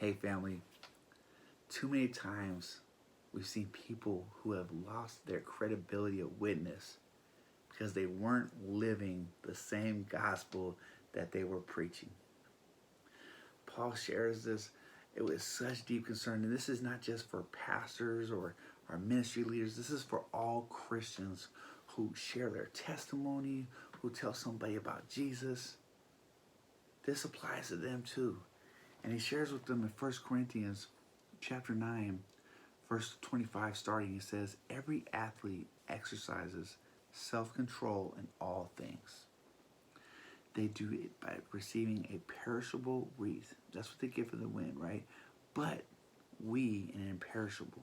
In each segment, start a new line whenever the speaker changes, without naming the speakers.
Hey family, too many times we've seen people who have lost their credibility of witness because they weren't living the same gospel that they were preaching. Paul shares this with such deep concern, and this is not just for pastors or our ministry leaders, this is for all Christians who share their testimony, who tell somebody about Jesus. This applies to them too. And he shares with them in 1 Corinthians chapter 9, verse 25 starting. He says, every athlete exercises self-control in all things. They do it by receiving a perishable wreath. That's what they get for the win, right? But we an imperishable.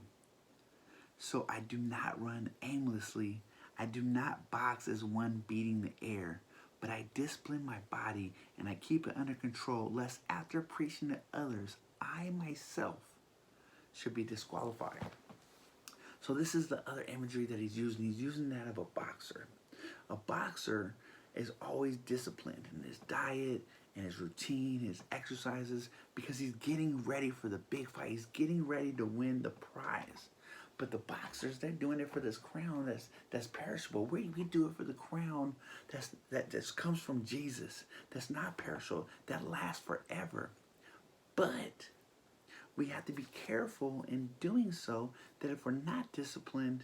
So I do not run aimlessly. I do not box as one beating the air, but I discipline my body and I keep it under control, lest after preaching to others, I myself should be disqualified. So this is the other imagery that he's using. He's using that of a boxer. A boxer is always disciplined in his diet and his routine, his exercises, because he's getting ready for the big fight. He's getting ready to win the prize. But the boxers, they're doing it for this crown that's perishable. We do it for the crown that comes from Jesus, that's not perishable, that lasts forever. But we have to be careful in doing so that if we're not disciplined,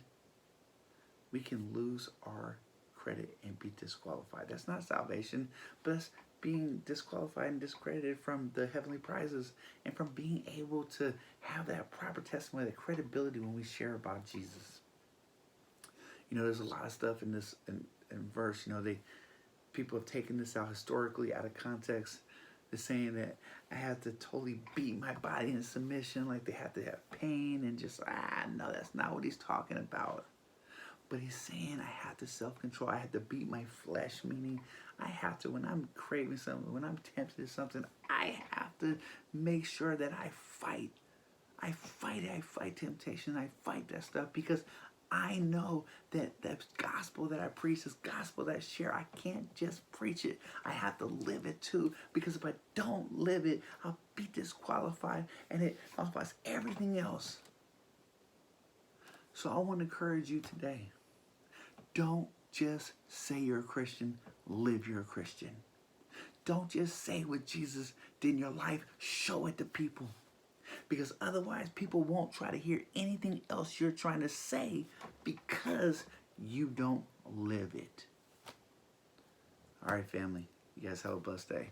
we can lose our credit and be disqualified. That's not salvation, but that's being disqualified and discredited from the heavenly prizes and from being able to have that proper testimony, that credibility when we share about Jesus. You know, there's a lot of stuff in this in verse. You know, people have taken this out historically out of context. They're saying that I have to totally beat my body in submission, like they have to have pain and just no, that's not what he's talking about. But he's saying I have to self-control. I have to beat my flesh, meaning I have to, when I'm craving something, when I'm tempted to something, I have to make sure that I fight. I fight temptation. I fight that stuff because I know that gospel that I preach, this gospel that I share, I can't just preach it. I have to live it too, because if I don't live it, I'll be disqualified and it qualifies everything else. So I want to encourage you today. Don't just say you're a Christian, live you're a Christian. Don't just say what Jesus did in your life, show it to people. Because otherwise people won't try to hear anything else you're trying to say because you don't live it. All right, family. You guys have a blessed day.